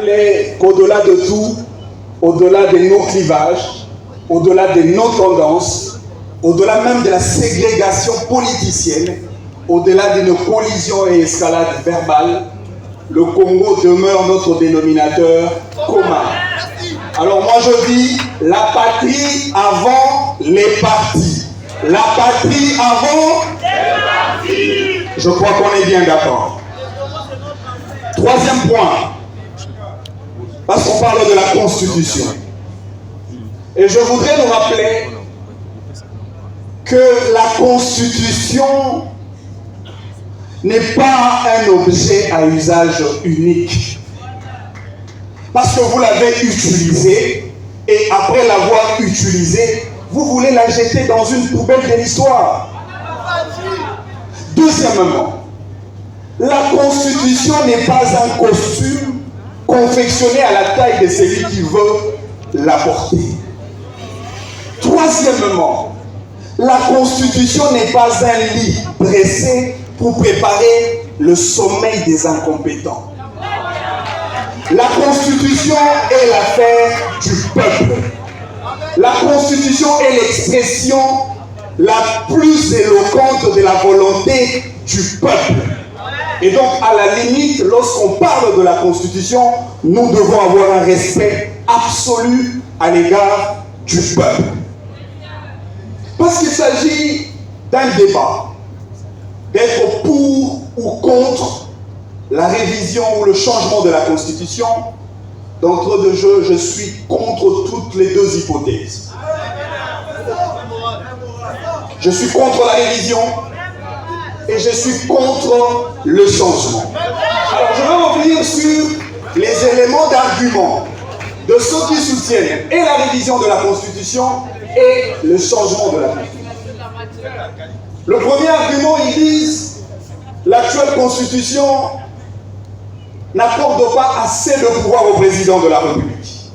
rappeler qu'au-delà de tout, au-delà de nos clivages, au-delà de nos tendances, au-delà même de la ségrégation politicienne, au-delà de nos collisions et escalades verbales, le Congo demeure notre dénominateur commun. Alors moi je dis, la patrie avant les partis. La patrie avant les partis. Je crois qu'on est bien d'accord. Troisième point, parce qu'on parle de la Constitution. Et je voudrais nous rappeler que la Constitution n'est pas un objet à usage unique. Parce que vous l'avez utilisé, et après l'avoir utilisé, vous voulez la jeter dans une poubelle de l'histoire. Deuxièmement, la Constitution n'est pas un costume confectionné à la taille de celui qui veut la porter. Troisièmement, la Constitution n'est pas un lit dressé pour préparer le sommeil des incompétents. La Constitution est l'affaire du peuple. La Constitution est l'expression la plus éloquente de la volonté du peuple. Et donc, à la limite, lorsqu'on parle de la Constitution, nous devons avoir un respect absolu à l'égard du peuple. Parce qu'il s'agit d'un débat, d'être pour ou contre la révision ou le changement de la Constitution. D'entre deux jeux, je suis contre toutes les deux hypothèses. Je suis contre la révision et je suis contre le changement. Alors je vais revenir sur les éléments d'argument de ceux qui soutiennent et la révision de la Constitution et le changement de la Constitution. Le premier argument, ils disent l'actuelle Constitution n'accorde pas assez de pouvoir au président de la République.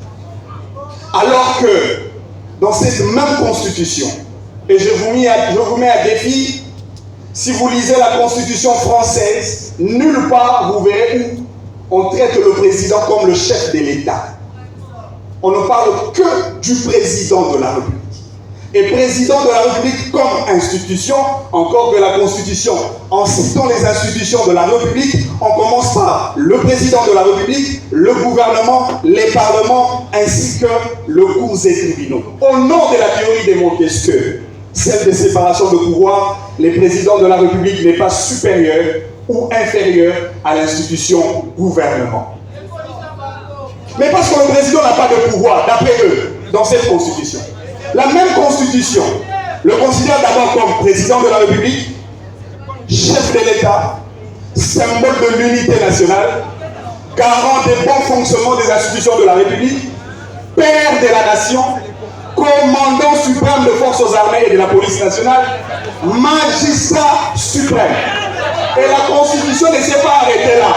Alors que dans cette même Constitution, et je vous mets à défi, si vous lisez la Constitution française, nulle part vous verrez où on traite le président comme le chef de l'État. On ne parle que du président de la République. Et président de la République comme institution, encore que la Constitution, en citant les institutions de la République, on commence par le président de la République, le gouvernement, les parlements, ainsi que le cours et tribunaux. Au nom de la théorie de Montesquieu, celle de séparation de pouvoir, le président de la République n'est pas supérieur ou inférieur à l'institution gouvernement. Mais parce que le président n'a pas de pouvoir, d'après eux, dans cette Constitution. La même Constitution le considère d'abord comme président de la République, chef de l'État, symbole de l'unité nationale, garant des bons fonctionnements des institutions de la République, père de la nation, commandant suprême de forces armées et de la police nationale, magistrat suprême. Et la Constitution ne s'est pas arrêtée là.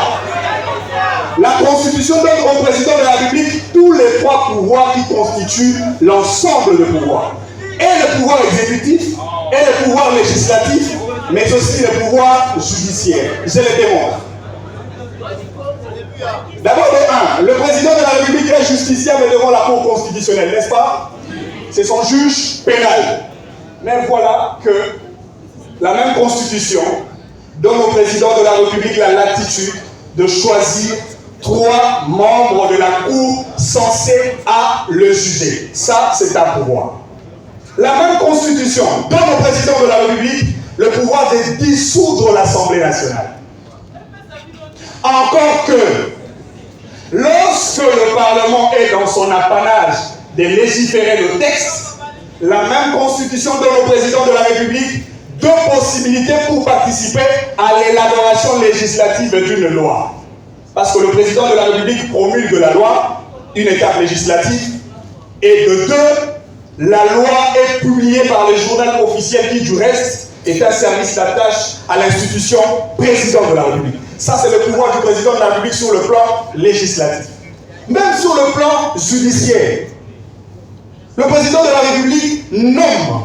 La Constitution donne au président de la République tous les trois pouvoirs qui constituent l'ensemble de pouvoirs. Et le pouvoir exécutif, et le pouvoir législatif, mais aussi le pouvoir judiciaire. Je le démontre. D'abord, le président de la République est justiciable devant la Cour constitutionnelle, n'est-ce pas? C'est son juge pénal. Mais voilà que la même Constitution donne au président de la République la latitude de choisir 3 membres de la Cour censés à le juger. Ça, c'est un pouvoir. La même Constitution donne au président de la République le pouvoir de dissoudre l'Assemblée nationale. Encore que, lorsque le Parlement est dans son apanage de légiférer le texte, la même Constitution donne au président de la République 2 possibilités pour participer à l'élaboration législative d'une loi. Parce que le président de la République promulgue la loi, une étape législative, et de 2, la loi est publiée par le journal officiel qui, du reste, est un service d'attache à l'institution président de la République. Ça, c'est le pouvoir du président de la République sur le plan législatif. Même sur le plan judiciaire, le président de la République nomme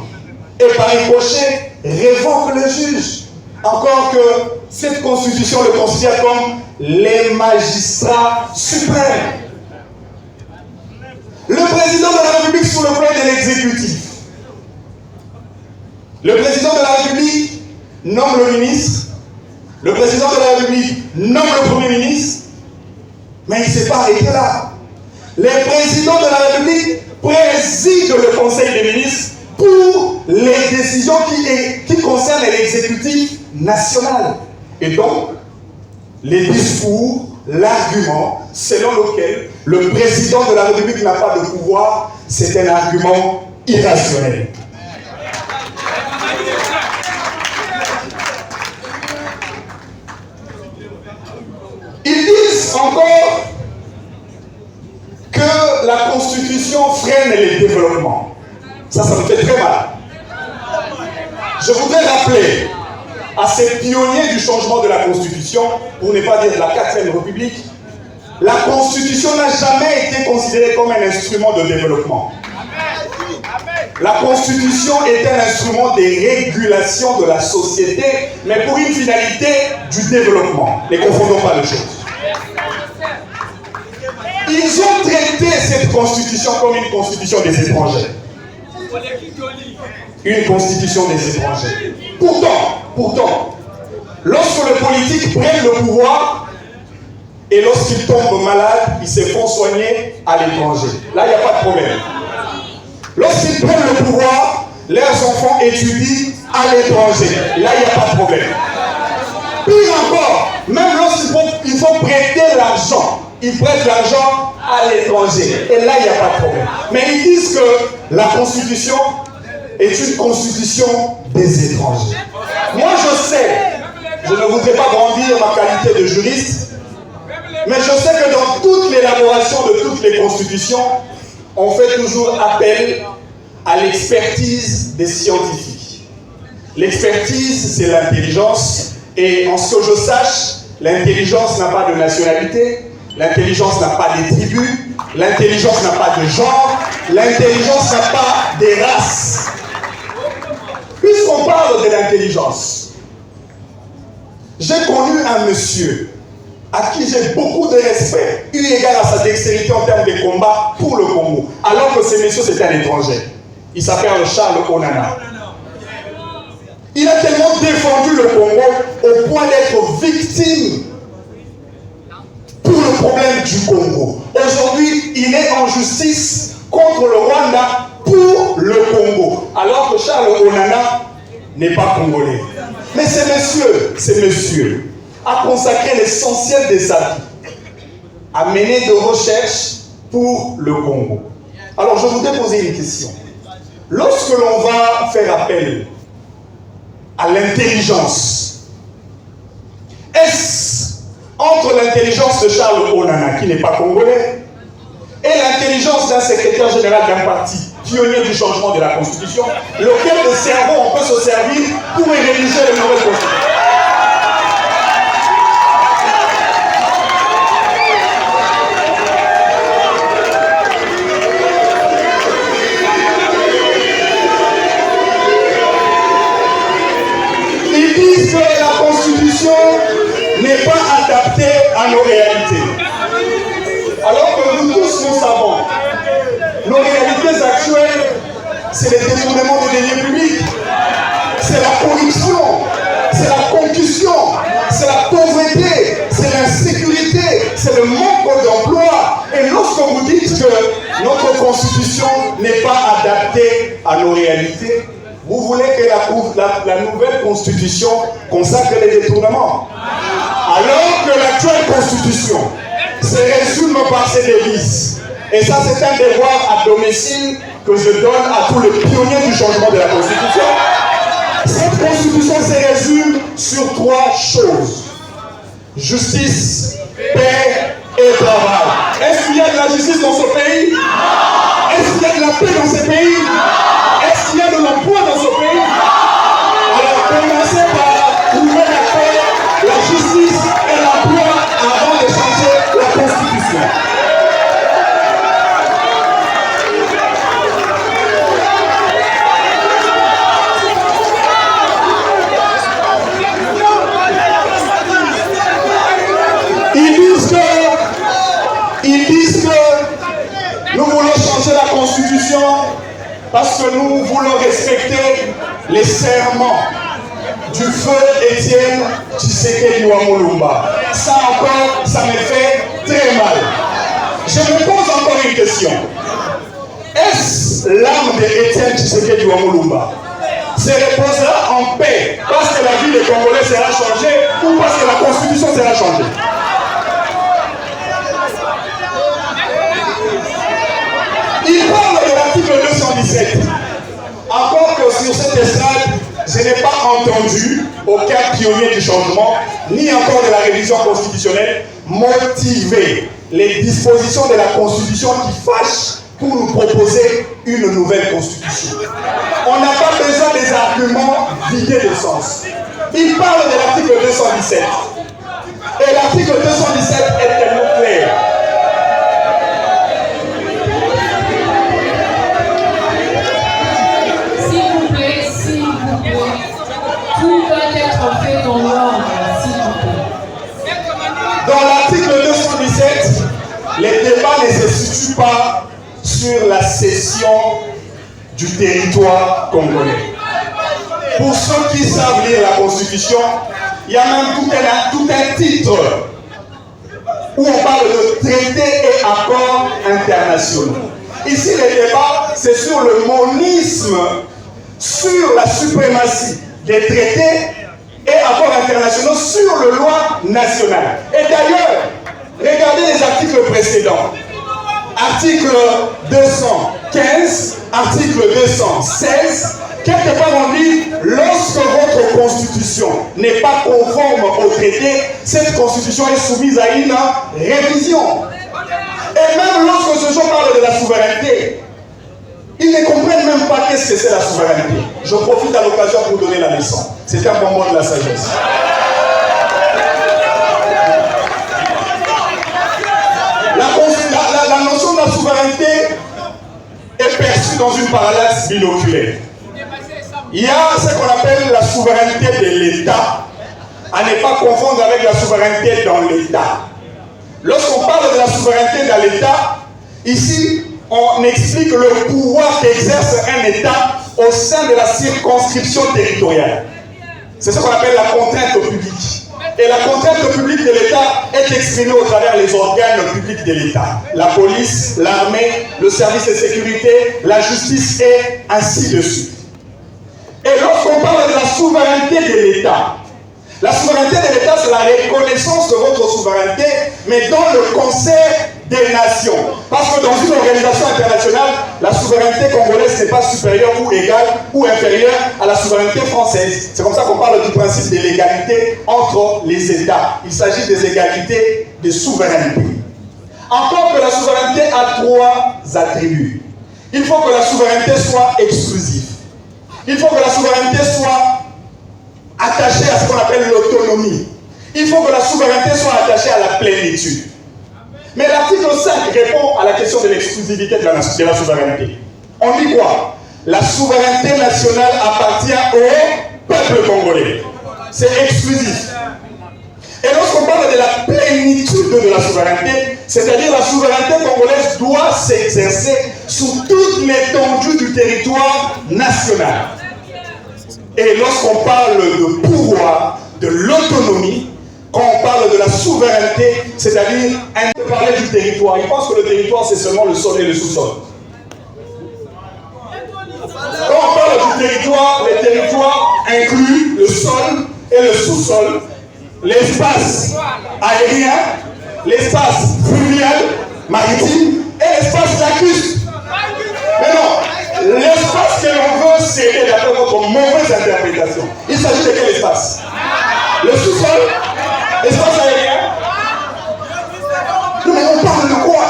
et par ricochet révoque le juge. Encore que cette constitution le considère comme les magistrats suprêmes. Le président de la République sur le plan de l'exécutif. Le président de la République nomme le ministre. Le président de la République nomme le Premier ministre. Mais il ne s'est pas arrêté là. Les présidents de la République président le Conseil des ministres pour les décisions qui concernent l'exécutif national. Et donc, les discours, l'argument selon lequel le président de la République n'a pas de pouvoir, c'est un argument irrationnel. Ils disent encore que la Constitution freine les développements. Ça me fait très mal. Je voudrais rappeler à ces pionniers du changement de la Constitution, pour ne pas dire de la 4e République, la Constitution n'a jamais été considérée comme un instrument de développement. La Constitution est un instrument de régulation de la société, mais pour une finalité du développement. Ne confondons pas les choses. Ils ont traité cette Constitution comme une Constitution des étrangers. Une Constitution des étrangers. Pourtant, lorsque les politiques prennent le pouvoir et lorsqu'ils tombent malades, ils se font soigner à l'étranger. Là, il n'y a pas de problème. Lorsqu'ils prennent le pouvoir, leurs enfants étudient à l'étranger. Là, il n'y a pas de problème. Pire encore, même lorsqu'il faut prêter l'argent, ils prêtent l'argent à l'étranger. Et là, il n'y a pas de problème. Mais ils disent que la Constitution est une Constitution des étrangers. Moi, je sais, je ne voudrais pas grandir ma qualité de juriste, mais je sais que dans toute l'élaboration de toutes les constitutions, on fait toujours appel à l'expertise des scientifiques. L'expertise, c'est l'intelligence. Et en ce que je sache, l'intelligence n'a pas de nationalité, l'intelligence n'a pas de tribus, l'intelligence n'a pas de genre, l'intelligence n'a pas de race. Puisqu'on parle de l'intelligence, j'ai connu un monsieur à qui j'ai beaucoup de respect, eu égard à sa dextérité en termes de combat pour le Congo, alors que ce monsieur c'était un étranger. Il s'appelle Charles Onana. Il a tellement défendu le Congo au point d'être victime pour le problème du Congo. Aujourd'hui, il est en justice contre le Rwanda pour le Congo, alors que Charles Onana n'est pas congolais. Mais ce monsieur a consacré l'essentiel de sa vie à mener des recherches pour le Congo. Alors je voudrais poser une question. Lorsque l'on va faire appel à l'intelligence, est-ce entre l'intelligence de Charles Onana, qui n'est pas congolais, et l'intelligence d'un secrétaire général d'un parti pionnier du changement de la Constitution, lequel de cerveau on peut se servir pour rédiger les nouvelles constitutions? Ils disent que la Constitution n'est pas adaptée à nos réalités. Alors que nous tous, nous savons, nos réalités actuelles, c'est le détournement des deniers publics, c'est la corruption, c'est la concussion, c'est la pauvreté, c'est l'insécurité, c'est le manque d'emploi. Et lorsque vous dites que notre Constitution n'est pas adaptée à nos réalités, vous voulez que la nouvelle Constitution consacre les détournements. Alors que l'actuelle Constitution se résume par ses devises. Et ça, c'est un devoir à domicile que je donne à tous les pionniers du changement de la Constitution. Cette Constitution se résume sur 3 choses. Justice, paix et travail. Est-ce qu'il y a de la justice dans ce pays? Est-ce qu'il y a de la paix dans ce pays? Est-ce qu'il y a de l'emploi dans ce pays? Alors, commencez par trouver la paix, la justice et l'emploi avant de changer la Constitution. Ils disent que nous voulons changer Constitution parce que nous voulons respecter les serments du feu Étienne Tshisekedi Wamulumba. Ça encore, ça me fait très mal. Je me pose encore une question. Est-ce l'âme d'Étienne Tshisekedi Wamulumba se reposera en paix parce que la vie des Congolais sera changée ou parce que la Constitution sera changée? Il parle de l'article 217. Encore que sur cette estrade, je n'ai pas entendu aucun pionnier du changement, ni encore de la révision constitutionnelle, motiver les dispositions de la Constitution qui fâchent pour nous proposer une nouvelle Constitution. On n'a pas besoin des arguments vidés de sens. Il parle de l'article 217. Et l'article 217 est tellement clair. Dans l'article 217, les débats ne se situent pas sur la cession du territoire congolais. Pour ceux qui savent lire la Constitution, il y a même tout un titre où on parle de traités et accords internationaux. Ici, les débats, c'est sur le monisme, sur la suprématie des traités et accords internationaux sur le droit national. Et d'ailleurs, regardez les articles précédents. Article 215, article 216, quelque part on dit, lorsque votre constitution n'est pas conforme au traité, cette constitution est soumise à une révision. Et même lorsque ce gens parlent de la souveraineté, ils ne comprennent même pas qu'est-ce que c'est la souveraineté. Je profite à l'occasion pour donner la leçon. C'est un bon mot de la sagesse. La notion de la souveraineté est perçue dans une parallaxe binoculaire. Il y a ce qu'on appelle la souveraineté de l'État, à ne pas confondre avec la souveraineté dans l'État. Lorsqu'on parle de la souveraineté dans l'État, ici, on explique le pouvoir qu'exerce un État au sein de la circonscription territoriale. C'est ce qu'on appelle la contrainte publique. Et la contrainte publique de l'État est exprimée au travers des organes publics de l'État. La police, l'armée, le service de sécurité, la justice et ainsi de suite. Et lorsqu'on parle de la souveraineté de l'État, la souveraineté de l'État, c'est la reconnaissance de votre souveraineté, mais dans le concert des nations. Parce que dans une organisation internationale, la souveraineté congolaise n'est pas supérieure ou égale ou inférieure à la souveraineté française. C'est comme ça qu'on parle du principe de l'égalité entre les États. Il s'agit des égalités de souveraineté. Encore que la souveraineté a trois attributs. Il faut que la souveraineté soit exclusive. Il faut que la souveraineté soit attachée à ce qu'on appelle l'autonomie. Il faut que la souveraineté soit attachée à la plénitude. Mais l'article 5 répond à la question de l'exclusivité de la souveraineté. On dit quoi? La souveraineté nationale appartient au peuple congolais. C'est exclusif. Et lorsqu'on parle de la plénitude de la souveraineté, c'est-à-dire la souveraineté congolaise doit s'exercer sur toute l'étendue du territoire national. Et lorsqu'on parle de pouvoir, de l'autonomie, quand on parle de la souveraineté, c'est-à-dire parler du territoire, il pense que le territoire c'est seulement le sol et le sous-sol. Quand on parle du territoire, le territoire inclut le sol et le sous-sol, l'espace aérien, l'espace fluvial, maritime et l'espace lacustre. Mais non, l'espace que l'on veut céder d'après votre mauvaise interprétation. Il s'agit de quel espace? Le sous-sol? L'espace aérien? Non mais on parle de quoi?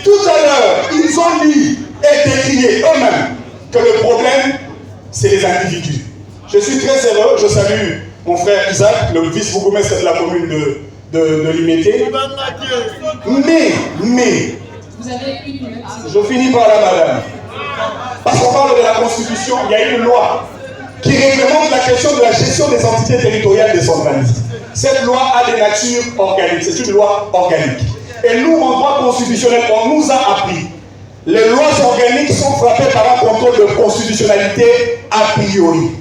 Tout à l'heure, ils ont dit et décrié eux-mêmes que le problème, c'est les individus. Je suis très heureux, je salue mon frère Isaac, le vice-bourgmestre de la commune de Limité. Mais, vous avez une minute. Je finis par là, madame. Parce qu'on parle de la Constitution, il y a une loi qui réglemente la question de la gestion des entités territoriales décentralisées. Cette loi a des natures organiques, c'est une loi organique. Et nous, en droit constitutionnel, on nous a appris. Les lois organiques sont frappées par un contrôle de constitutionnalité a priori.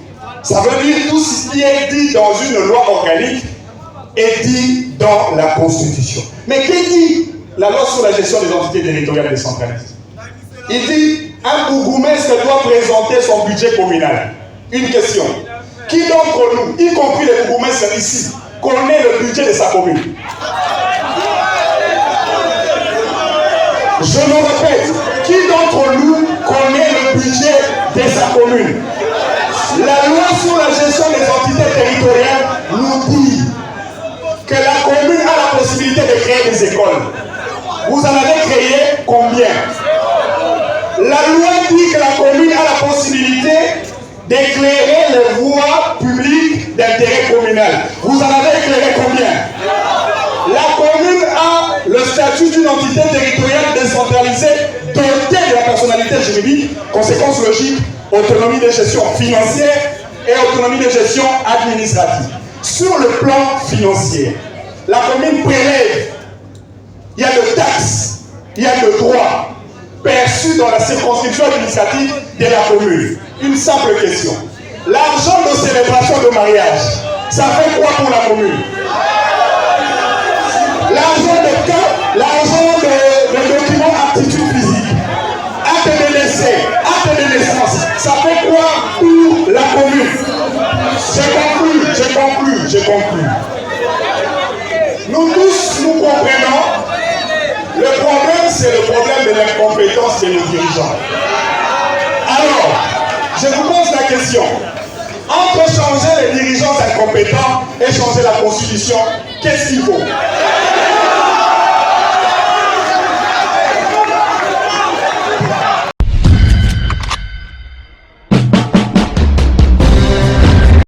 Ça veut dire tout ce qui est dit dans une loi organique est dit dans la Constitution. Mais qu'est-ce dit la loi sur la gestion des entités territoriales décentralisées? Il dit un bourgmestre doit présenter son budget communal. Une question. Qui d'entre nous, y compris les bourgmestres ici, connaît le budget de sa commune? Je me répète, qui d'entre nous connaît le budget de sa commune? La loi sur la gestion des entités territoriales nous dit que la commune a la possibilité de créer des écoles. Vous en avez créé combien? La loi dit que la commune a la possibilité d'éclairer les voies publiques d'intérêt communal. Vous en avez éclairé combien? La commune a le statut d'une entité territoriale décentralisée dotée de la personnalité juridique, conséquence logique, autonomie de gestion financière et autonomie de gestion administrative. Sur le plan financier, la commune prélève, il y a de taxes, il y a de droits perçus dans la circonscription administrative de la commune. Une simple question. L'argent de célébration de mariage, ça fait quoi pour la commune? L'argent de cas, l'argent de documents aptitude physique, acte de décès, acte de naissance, ça fait quoi pour la commune? J'ai conclu. Nous tous, nous comprenons, le problème, c'est le problème de l'incompétence de nos dirigeants. Alors, je vous pose la question. Entre changer les dirigeants incompétents et changer la Constitution, qu'est-ce qu'il faut?